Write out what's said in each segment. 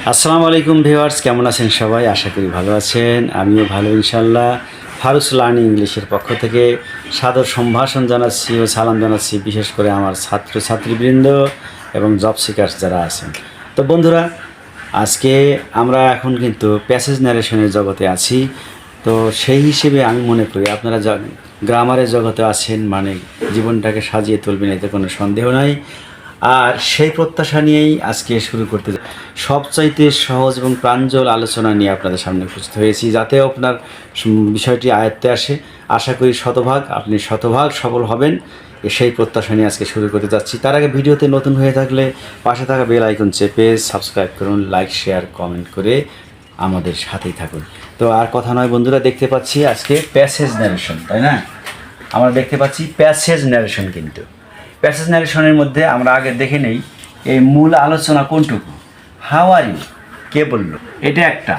আসসালামু আলাইকুম ভিউয়ার্স, কেমন আছেন সবাই? আশা করি ভালো আছেন। আমিও ভালো ইনশাল্লাহ। ফারুস লার্নিং ইংলিশের পক্ষ থেকে সাদর সম্ভাষণ জানাচ্ছি ও সালাম জানাচ্ছি, বিশেষ করে আমার ছাত্রছাত্রীবৃন্দ এবং জব সিকার্স যারা আছেন। তো বন্ধুরা, আজকে আমরা এখন কিন্তু প্যাসেজ ন্যারেশনের জগতে আছি। তো সেই হিসেবে আমি মনে করি আপনারা গ্রামারের জগতে আছেন, মানে জীবনটাকে সাজিয়ে তুলবেন, এতে কোনো সন্দেহ নাই। আর সেই প্রত্যাশা নিয়েই আজকে শুরু করতে সবচাইতে সহজ এবং প্রাঞ্জল আলোচনা নিয়ে আপনাদের সামনে উপস্থিত হয়েছি, যাতে আপনার বিষয়টি আয়ত্তে আসে। আশা করি আপনি শতভাগ সফল হবেন, সেই প্রত্যাশা নিয়ে আজকে শুরু করতে যাচ্ছি। তার আগে ভিডিওতে নতুন হয়ে থাকলে পাশে থাকা বেল আইকন চেপে সাবস্ক্রাইব করুন, লাইক শেয়ার কমেন্ট করে আমাদের সাথেই থাকুন। তো আর কথা নয় বন্ধুরা, দেখতে পাচ্ছি আজকে প্যাসেজ ন্যারেশন, তাই না? আমরা দেখতে পাচ্ছি প্যাসেজ ন্যারেশন। কিন্তু প্যাসেজ ন্যারেশনের মধ্যে আমরা আগে দেখে নেই এই মূল আলোচনা কোনটুকু। হাউ আর ইউ, কে বলল, এটা একটা।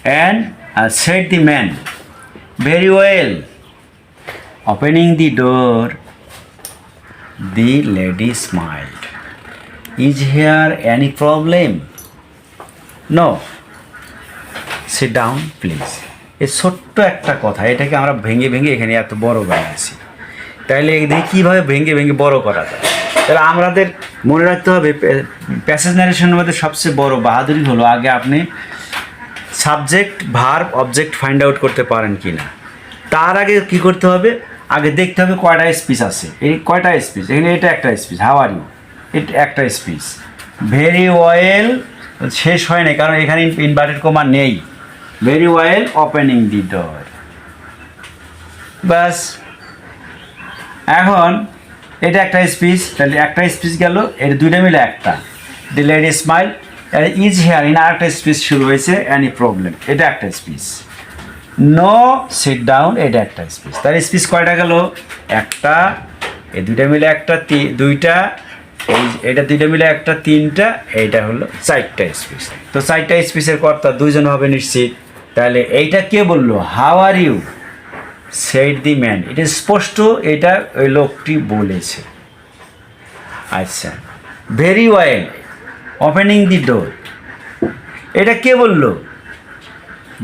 And said the man very well, opening the door the lady smiled. Is here any problem? No, sit down please. এই ছোট্ট একটা কথা, এটাকে আমরা ভেঙে ভেঙে এখানে এত বড় বানিয়েছি। তাইলে দেখি কীভাবে ভেঙে ভেঙে বড় করা যায়। তাহলে আমাদের মনে রাখতে হবে, প্যাসেজ ন্যারেশনের মধ্যে সবচেয়ে বড় বাহাদুরি হলো আগে আপনি subject verb object find out করতে পারেন কি না। তার আগে কি করতে হবে, আগে দেখতে হবে কয়টা স্পিচ আছে। এই কয়টা স্পিচ, এখানে এটা একটা স্পিচ, হাউ আর ইউ, এটা একটা স্পিচ। ভেরি ওয়েল শেষ হয় না, কারণ এখানে ইনভার্টেড কমা নেই। ভেরি ওয়েল ওপেনিং দি ডোর, বাস। এখন এটা একটা স্পিচ, তাহলে একটা স্পিচ গেল, এটা দুইটা মিলে একটা। দি lady smile, is here, in আরেকটা স্পিচ শুরু হয়েছে, এনি প্রবলেম, এটা একটা স্পিচ। নো, সিট ডাউন, এটা একটা স্পিচ। তার স্পিচ কয়টা গেল? একটা। এই দুইটা মিলে একটা, দুইটা। এটা দুইটা মিলে একটা, তিনটা। এইটা হলো চারটা স্পিচ। তো চারটা স্পিচের কর্তা দুইজন হবে নিশ্চিত। তাহলে এইটা কে বললো? How are you, said the man. এটা স্পষ্ট, এটা ওই লোকটি বলেছে। আচ্ছা, very well opening the door, এটা কে বললো?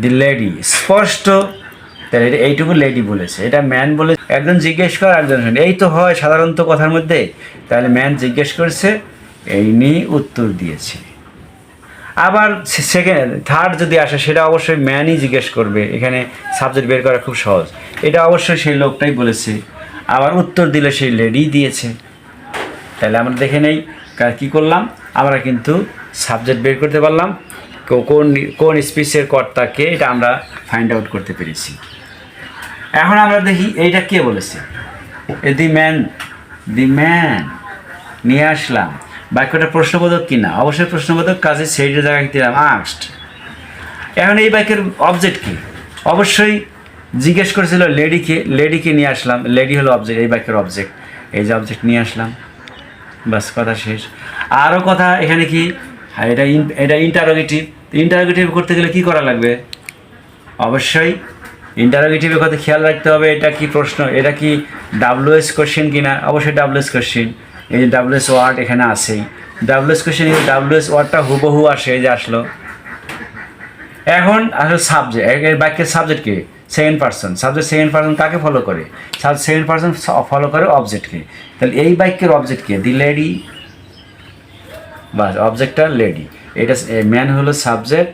দি লেডি, স্পষ্ট। তাহলে এটা এইটুকু লেডি বলেছে, এটা ম্যান বলে। একজন জিজ্ঞেস কর, একজন এই তো হয় সাধারণত কথার মধ্যে। তাহলে ম্যান জিজ্ঞেস করছে, এই নিয়ে উত্তর দিয়েছে। আবার সেকেন্ড থার্ড যদি আসে, সেটা অবশ্যই ম্যানই জিজ্ঞেস করবে। এখানে সাবজেক্ট বের করা খুব সহজ। এটা অবশ্যই সেই লোকটাই বলেছে, আবার উত্তর দিলে সেই লেডি দিয়েছে। তাহলে আমরা দেখে নেই কী করলাম। আমরা কিন্তু সাবজেক্ট বের করতে পারলাম, কোন কোন স্পিচের কর্তাকে, এটা আমরা ফাইন্ড আউট করতে পেরেছি। এখন আমরা দেখি এইটা কে বলেছে। দি ম্যান, দি ম্যান নিয়ে আসলাম। বাক্যটা প্রশ্নবোধক কিনা? অবশ্যই প্রশ্নবোধক, কাজে সেইটার জায়গায় দিলাম আস্কড। এখন এই বাক্যের অবজেক্ট কি? অবশ্যই জিজ্ঞেস করেছিল লেডিকে, লেডিকে নিয়ে আসলাম। লেডি হলো অবজেক্ট, এই বাক্যের অবজেক্ট। এই যে অবজেক্ট নিয়ে আসলাম, বাস, কথা শেষ। আরও কথা এখানে কি, এটা এটা ইন্টারোগেটিভ। ইন্টারোগেটিভ করতে গেলে কি করা লাগবে? অবশ্যই ইন্টারোগেটিভের কথা খেয়াল রাখতে হবে। এটা কি প্রশ্ন, এটা কি ডাব্লিউএস কোশ্চেন কিনা? অবশ্যই ডাব্লিউএস কোশ্চেন। এই যে ডাব্লিউএস ওয়ার্ড এখানে আসেই, ডাব্লিউএস কোশ্চেন, ডাব্লিউএস ওয়ার্ডটা হুবহু আসে, এই যে আসলো। এখন আসলে সাবজেক্ট, এর বাক্যের সাবজেক্ট কে? Second person. Subject second person কাকে ফলো করে? সেকেন্ড পার্সন ফলো করে অবজেক্টকে। তাহলে এই বাক্যের অবজেক্ট কে? দি লেডি, বাস, অবজেক্টটা লেডি। এটা ম্যান হলো সাবজেক্ট,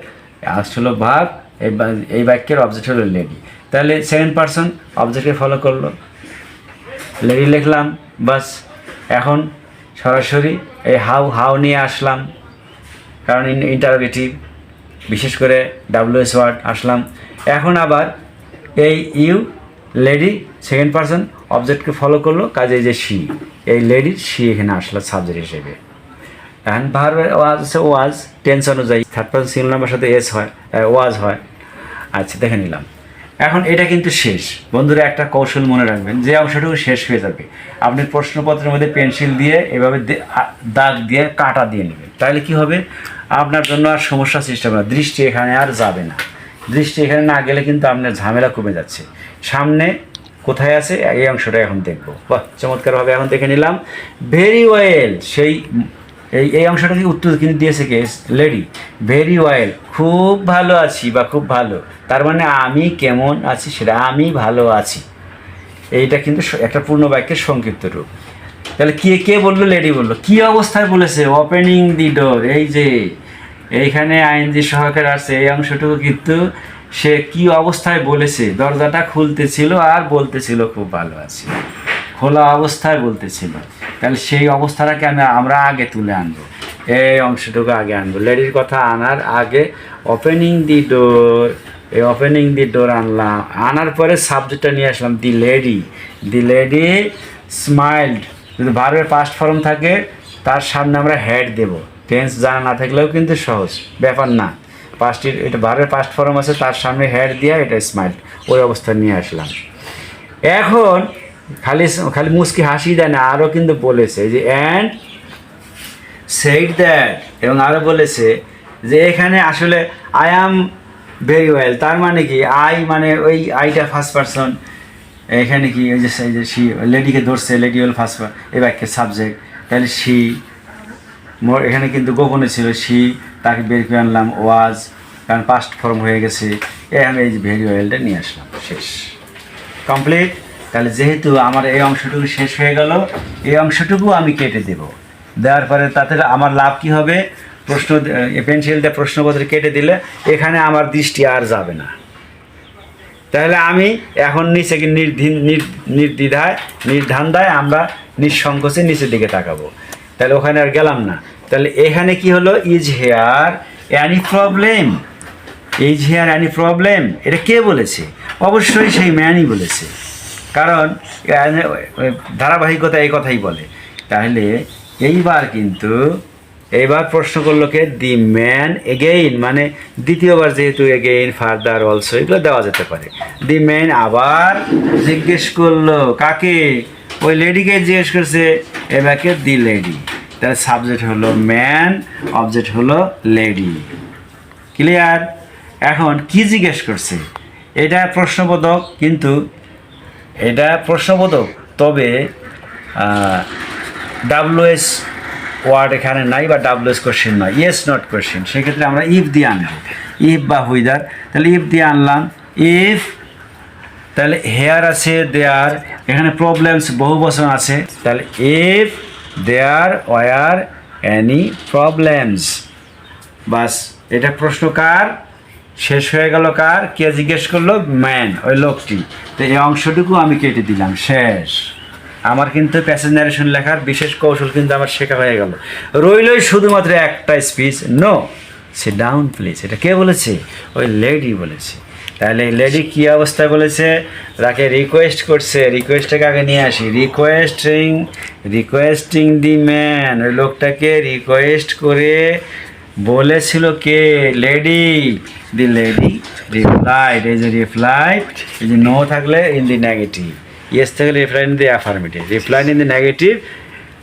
আস হলো ভার্ব, এই বাক্যের অবজেক্ট হলো লেডি। তাহলে সেকেন্ড পার্সন অবজেক্টকে ফলো করলো, লেডি লিখলাম, বাস। এখন সরাসরি এই হাউ নিয়ে আসলাম, কারণ ইন্টারোগেটিভ, বিশেষ করে ডাব্লিউএস ওয়ার্ড আসলাম। এখন আবার এই ইউ, লেডি, সেকেন্ড পার্সন অবজেক্টকে ফলো করলো, কাজে যে শি, এই লেডির শি এখানে আসলো সাবজেক্ট হিসেবে। এখন ভার্বের ওয়াজ আছে, ওয়াজ টেন্স অনুযায়ী থার্ড পার্সন সিঙ্গুলার নাম্বার সাথে এস হয়, ওয়াজ হয়। আচ্ছা, দেখে নিলাম। এখন এটা কিন্তু শেষ। বন্ধুরা, একটা কৌশল মনে রাখবেন, যে অংশটুকু শেষ হয়ে যাবে আপনি প্রশ্নপত্রের মধ্যে পেন্সিল দিয়ে এভাবে দাগ দিয়ে কাটা দিয়ে নেবেন। তাহলে কি হবে, আপনার জন্য আর সমস্যা সৃষ্টি হবে না। দৃষ্টি এখানে আর যাবে না। দৃষ্টি এখানে না গেলে কিন্তু আপনার ঝামেলা কমে যাচ্ছে। সামনে কোথায় আছে এই অংশটা এখন দেখবো। বাহ, চমৎকারভাবে এখন দেখে নিলাম। ভেরি ওয়েল, সেই এই অংশটা কি উত্তর কিন্তু দিয়েছে কে? লেডি। ভেরি ওয়েল, খুব ভালো আছি বা খুব ভালো, তার মানে আমি কেমন আছি সেটা, আমি ভালো আছি, এইটা কিন্তু একটা পূর্ণ বাক্যের সংক্ষিপ্ত রূপ। তাহলে কে কে বললো? লেডি বললো। কি অবস্থায় বলেছে? ওপেনিং দি ডোর। এই যে এইখানে আইনজি সহকারে আছে, এই অংশটুকু কিন্তু সে কি অবস্থায় বলেছে? দরজাটা খুলতেছিল আর বলতেছিল খুব ভালো আছি, খোলা অবস্থায় বলতেছিল। তাহলে সেই অবস্থাটাকে আমরা আগে তুলে আনবো, এই অংশটুকু আগে আনবো। লেডির কথা আনার আগে ওপেনিং দি ডোর, এই ওপেনিং দি ডোর আনলাম, আনার পরে সাবজেক্টটা নিয়ে আসলাম the lady. The lady smiled. যদি ভার্বের পাস্ট ফর্ম থাকে তার সামনে আমরা হেড দেব, টেন্স জানা না থাকলেও কিন্তু সহজ ব্যাপার না। পাস্টের এটা ভার্বের পাস্ট ফর্ম আছে, তার সামনে হেড দিয়া এটা স্মাইল্ড, ওই অবস্থা নিয়ে আসলাম। এখন খালি খালি মুস্কি হাসি দেয় না, আরও কিন্তু বলেছে যে অ্যান্ড সেইড দ্যাট, এবং আরও বলেছে যে এখানে আসলে আই অ্যাম ভেরি ওয়েল, তার মানে কি? আই মানে ওই আইটা ফার্স্ট পারসন, এখানে কি ওই যে সি লেডিকে ধরছে, লেডি হল ফার্স্ট এই বাক্যের সাবজেক্ট, তাহলে সি এখানে কিন্তু গোপনে ছিল, সি তাকে বের করে আনলাম, ওয়াজ কারণ পাস্ট ফর্ম হয়ে গেছে, আমি এই যে ভেরি ওয়েলটা নিয়ে আসলাম, শেষ, কমপ্লিট। তাহলে যেহেতু আমার এই অংশটুকু শেষ হয়ে গেল, এই অংশটুকু আমি কেটে দেব, দেওয়ার পরে তাতে আমার লাভ কি হবে? প্রশ্ন পেন্সিল দিয়ে প্রশ্নপত্র কেটে দিলে এখানে আমার দৃষ্টি আর যাবে না। তাহলে আমি এখন নিচে নির্দ্বিধায় নির্ধান্দায় আমরা নিঃসংকোচে নিচের দিকে তাকাবো, তাহলে ওখানে আর গেলাম না। তাহলে এখানে কি হলো? Is here any problem? Is here any problem, এটা কে বলেছে? অবশ্যই সেই ম্যানই বলেছে, কারণ ধারাবাহিকতা এই কথাই বলে। তাহলে এইবার কিন্তু এইবার প্রশ্ন করলো কে? দি ম্যান এগেইন, মানে দ্বিতীয়বার, যেহেতু এগেইন ফার্দার অলসো এগুলো দেওয়া যেতে পারে। দি ম্যান আবার জিজ্ঞেস করলো কাকে? ওই লেডিকে জিজ্ঞেস করছে, এবারকে দি লেডি। তাহলে সাবজেক্ট হলো ম্যান, অবজেক্ট হলো লেডি। ক্লিয়ার? এখন কি জিজ্ঞেস করছে? এটা প্রশ্নবোধক, কিন্তু এটা প্রশ্নবোধক, তবে ডাব্লুএস ওয়ার্ড এখানে নাই, বা ডাব্লুএস কোশ্চেন নয়, ইয়েস নট কোশ্চেন, সেক্ষেত্রে আমরা ইফ দিয়ে আনবো, ইফ বা হুইদার। তাহলে ইফ দিয়ে আনলাম, ইফ, তাহলে হেয়ার আছে দেয়ার, এখানে প্রবলেমস বহু বচন আছে, তাহলে if there were any problems, বাস। এটা প্রশ্ন কার? শেষ হয়ে গেল কার? কে জিজ্ঞেস করলো? ম্যান, ওই লোকটি। তো এই অংশটুকু আমি কেটে দিলাম, শেষ। আমার কিন্তু প্যাসেজ ন্যারেশন লেখার বিশেষ কৌশল কিন্তু আমার শেখা হয়ে গেল। রইলই শুধুমাত্র একটা speech, no sit down please. এটা কে বলেছে? ওই লেডি বলেছে। তাহলে লেডি কী অবস্থায় বলেছে? তাকে রিকোয়েস্ট করছে, রিকোয়েস্টটাকে আগে নিয়ে আসি, রিকোয়েস্টিং দি ম্যান, ওই লোকটাকে রিকোয়েস্ট করে বলেছিল কে? লেডি। দি লেডি রিপ্লাইড, এই যে রিপ্লাইড, এই যে নো থাকলে ইন দি নেগেটিভ, ইয়েস থাকলে replied in the affirmative, replied in the negative.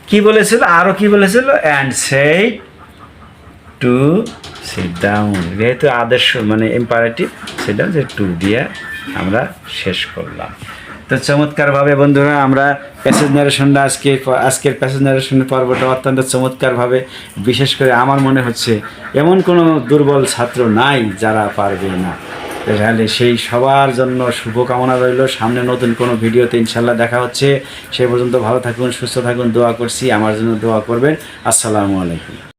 কী বলেছিল? আরও কী বলেছিল? And said to sit down, যেহেতু আদেশ মানে ইম্পারেটিভ, সেটা যে টু দিয়ে আমরা শেষ করলাম। তো চমৎকারভাবে বন্ধুরা আমরা প্যাসেজ ন্যারেশনটা আজকের প্যাসেজ ন্যারেশনের পর্বটা অত্যন্ত চমৎকারভাবে, বিশেষ করে আমার মনে হচ্ছে এমন কোনো দুর্বল ছাত্র নাই যারা পারবে না। তাহলে সেই সবার জন্য শুভকামনা রইল। সামনে নতুন কোনো ভিডিওতে ইনশাল্লাহ দেখা হচ্ছে। সে পর্যন্ত ভালো থাকুন, সুস্থ থাকুন, দোয়া করছি, আমার জন্য দোয়া করবেন। আসসালামু আলাইকুম।